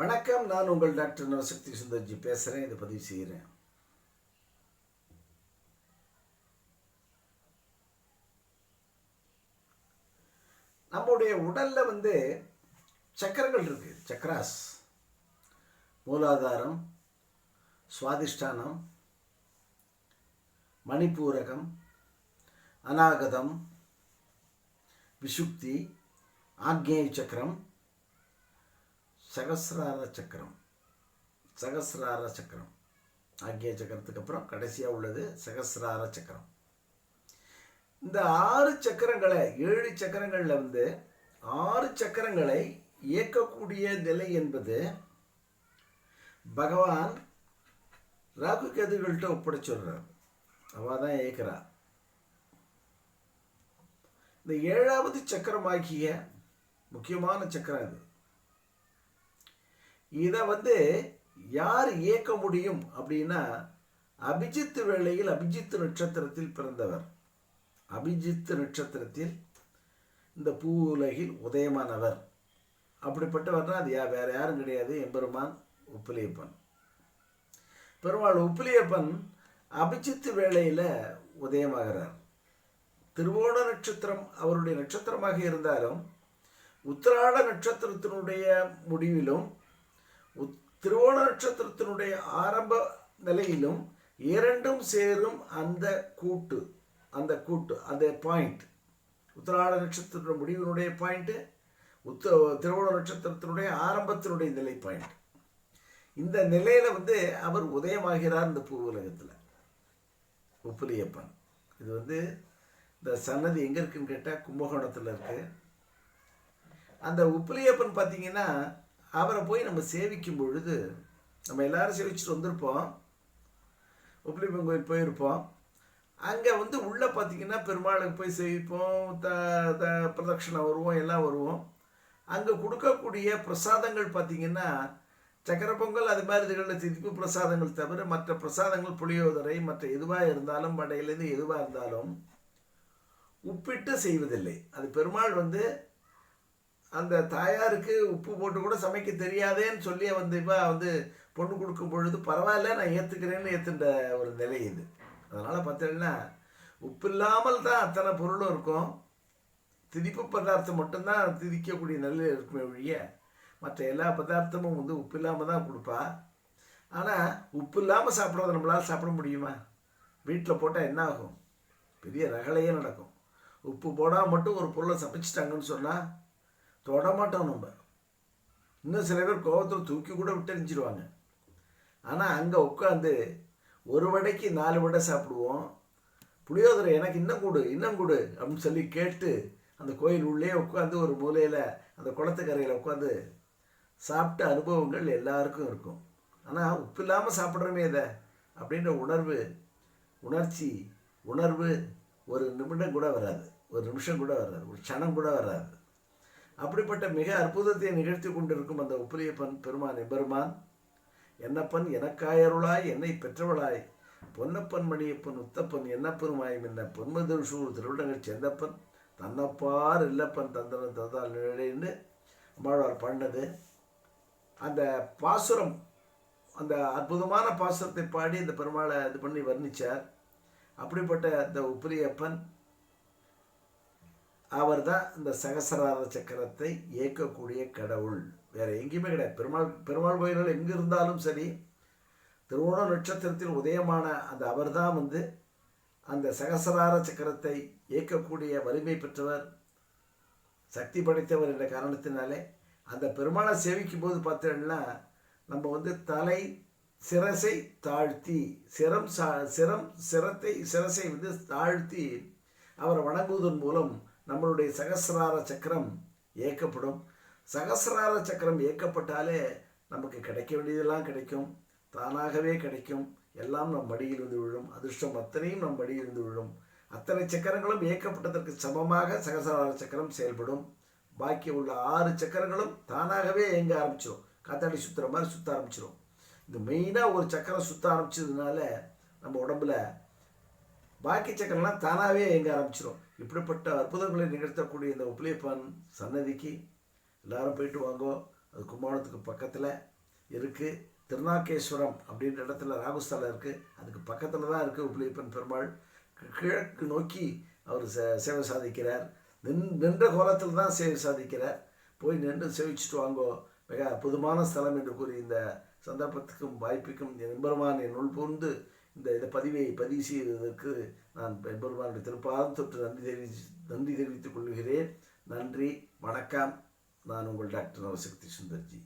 வணக்கம். நான் உங்கள் டாக்டர் நவசக்தி சுந்தர்ஜி பேசுகிறேன். இதை பதிவு செய்கிறேன். நம்முடைய உடலில் சக்கரங்கள் இருக்கு. சக்கராஸ்: மூலாதாரம், சுவாதிஷ்டானம், மணிப்பூரகம், அநாகதம், விசுக்தி, ஆக்ஞேய சக்கரம், சகசிரார சக்கரம். ஆக்ஞேய சக்கரத்துக்கு அப்புறம் கடைசியாக உள்ளது சகசிரார சக்கரம். இந்த 6 சக்கரங்களை 7 சக்கரங்களில் 6 சக்கரங்களை இயக்கக்கூடிய நிலை என்பது பகவான் ராகு கேதுகள்கிட்ட ஒப்படைச்சுடுறார். அவள் தான் இயக்கிறா. இந்த 7வது சக்கரமாகிய முக்கியமான சக்கரம் இது. இதை யார் இயக்க முடியும் அப்படின்னா, அபிஜித் வேளையில் அபிஜித் நட்சத்திரத்தில் பிறந்தவர், அபிஜித் நட்சத்திரத்தில் இந்த பூ உலகில் உதயமானவர். அப்படிப்பட்டவர்னா அது வேற யாரும் கிடையாது, எம்பெருமான் உப்பிலியப்பன். பெருமாள் உப்பிலியப்பன் அபிஜித் வேளையில் உதயமாகிறார். திருவோண நட்சத்திரம் அவருடைய நட்சத்திரமாக இருந்தாலும், உத்திராட நட்சத்திரத்தினுடைய முடிவிலும் திருவோண நட்சத்திரத்தினுடைய ஆரம்ப நிலையிலும் இரண்டும் சேரும் அந்த கூட்டு அந்த பாயிண்ட், உத்திராட நட்சத்திர முடிவினுடைய பாயிண்ட், திருவோண நட்சத்திரத்தினுடைய ஆரம்பத்தினுடைய நிலை பாயிண்ட். இந்த நிலையில அவர் உதயமாகிறார் இந்த பூ உலகத்தில், உப்பிலியப்பன். இது இந்த சன்னதி எங்கே இருக்குன்னு கேட்டால் கும்பகோணத்தில் இருக்கு. அந்த உப்பிலியப்பன் பார்த்தீங்கன்னா, அவரை போய் நம்ம சேவிக்கும் பொழுது, நம்ம எல்லாரும் சேவிச்சுட்டு வந்திருப்போம், உப்பிலியப்பன் கோயில் போயிருப்போம். அங்கே உள்ளே பார்த்தீங்கன்னா பெருமாளுக்கு போய் சேவிப்போம், பிரதட்சணை வருவோம், எல்லாம் வருவோம். அங்கே கொடுக்கக்கூடிய பிரசாதங்கள் பார்த்தீங்கன்னா சக்கரை பொங்கல் அது மாதிரி இதுகளில் திதிப்பு பிரசாதங்கள் தவிர மற்ற பிரசாதங்கள் புளியோதரை மற்ற எதுவாக இருந்தாலும் வடையிலேருந்து எதுவாக இருந்தாலும் உப்பிட்டு செய்வதில்லை. அது பெருமாள் அந்த தாயாருக்கு உப்பு போட்டு கூட சமைக்க தெரியாதேன்னு சொல்லி இப்போ பொண்ணு கொடுக்கும் பொழுது பரவாயில்ல நான் ஏற்றுக்கிறேன்னு ஏற்றுன்ற ஒரு நிலை இது. அதனால் பார்த்தீங்கன்னா உப்பு இல்லாமல் தான் அத்தனை பொருளும் இருக்கும். திதிப்பு பதார்த்தம் மட்டும்தான் திதிக்கக்கூடிய நிலையில் இருக்குமே ஒழிய மற்ற எல்லா பதார்த்தமும் உப்பு இல்லாமல் தான் கொடுப்பா. ஆனால் உப்பு இல்லாமல் சாப்பிட்றத நம்மளால் சாப்பிட முடியுமா? வீட்டில் போட்டால் என்ன ஆகும்? பெரிய ரகளையே நடக்கும். உப்பு போடாமல் மட்டும் ஒரு பொருளை சமைச்சிட்டாங்கன்னு சொன்னால் தொடமாட்டோம் நம்ம. இன்னும் சில பேர் கோபத்தில் தூக்கி கூட விட்டு எரிஞ்சிடுவாங்க. ஆனால் அங்கே உட்காந்து ஒரு வடைக்கு 4 வடை சாப்பிடுவோம். புளியோதரை எனக்கு இன்னும் கொடு அப்படின்னு சொல்லி கேட்டு அந்த கோயில் உள்ளே உட்காந்து ஒரு மூலையில் அந்த குளத்துக்கரையில் உட்காந்து சாப்பிட்ட அனுபவங்கள் எல்லாருக்கும் இருக்கும். ஆனால் உப்பு இல்லாமல் சாப்பிட்றோமே இதை அப்படின்ற உணர்வு ஒரு நிமிடம் கூட வராது, ஒரு நிமிஷம் கூட வராது, ஒரு க்ஷணம் கூட வராது. அப்படிப்பட்ட மிக அற்புதத்தை நிகழ்த்தி கொண்டிருக்கும் அந்த உப்பிலியப்பன் பெருமான் எம்பெருமான், என்னப்பன் எனக்காயருளாய் என்னை பெற்றவளாய் பொன்னப்பன் மணியப்பன் உத்தப்பன் என்னப்பனுமாய் என்ன பொன்மதுசூர் திருவிடங்கள் செந்தப்பன் தன்னப்பார் இல்லப்பன் தந்தன தந்தால் நிலைன்னு அம்மாழ்வார் பாடினது. அந்த பாசுரம், அந்த அற்புதமான பாசுரத்தை பாடி இந்த பெருமாளை இது பண்ணி வர்ணித்தார். அப்படிப்பட்ட அந்த உப்பிலியப்பன் அவர் தான் இந்த சகசிரார சக்கரத்தை இயக்கக்கூடிய கடவுள். வேற எங்கேயுமே கிடையாது. பெருமாள் கோயில்கள் எங்கே இருந்தாலும் சரி, திருவோண நட்சத்திரத்தில் உதயமான அந்த அவர் தான் அந்த சகசிரார சக்கரத்தை இயக்கக்கூடிய வலிமை பெற்றவர், சக்தி படைத்தவர் என்ற காரணத்தினாலே அந்த பெருமாளை சேவிக்கும் போது பார்த்தீங்கன்னா நம்ம தலை சிரசை தாழ்த்தி சிரசை தாழ்த்தி அவரை வணங்குவதன் மூலம் நம்மளுடைய சகசிரார சக்கரம் இயக்கப்படும். சகசிரார சக்கரம் இயக்கப்பட்டாலே நமக்கு கிடைக்க வேண்டியதெல்லாம் கிடைக்கும், தானாகவே கிடைக்கும். எல்லாம் நம் மடியில் விழும். அதிர்ஷ்டம் அத்தனையும் நம் மடியில் விழும். அத்தனை சக்கரங்களும் இயக்கப்பட்டதற்கு சமமாக சகசிரார சக்கரம் செயல்படும். பாக்கி உள்ள 6 சக்கரங்களும் தானாகவே இயங்க ஆரம்பிச்சிடும். காத்தாடி சுற்றுற மாதிரி சுற்ற ஆரம்பிச்சிடும். இந்த மெயினாக ஒரு சக்கரம் சுற்ற ஆரம்பிச்சதுனால நம்ம உடம்புல பாக்கி சக்கரம்லாம் தானாகவே இயங்க ஆரம்பிச்சிடும். இப்படிப்பட்ட அற்புதங்களை நிகழ்த்தக்கூடிய இந்த உப்பிலியப்பன் சன்னதிக்கு எல்லாரும் போயிட்டு வாங்கோ. அது கும்பகோணத்துக்கு பக்கத்தில் இருக்குது. திருநாகேஸ்வரம் அப்படின்ற இடத்துல ராகுஸ்தலம் இருக்குது. அதுக்கு பக்கத்தில் தான் இருக்குது உப்பிலியப்பன் பெருமாள். கிழக்கு நோக்கி அவர் சேவை சாதிக்கிறார். நின்ற கோலத்தில் தான் சேவை சாதிக்கிறார். போய் நின்று சேவிச்சுட்டு வாங்கோ. மிக அற்புதமான ஸ்தலம் என்று கூறி இந்த சந்தர்ப்பத்துக்கும் வாய்ப்புக்கும் எம்பெருமான் என் உள் புகுந்து இந்த பதிவு செய்வதற்கு நான் எம்பெருமானுடைய திருப்பாதம் தொட்டு நன்றி தெரிவித்துக் கொள்கிறேன். நன்றி, வணக்கம். நான் உங்கள் டாக்டர் நவசக்தி சுந்தர்ஜி.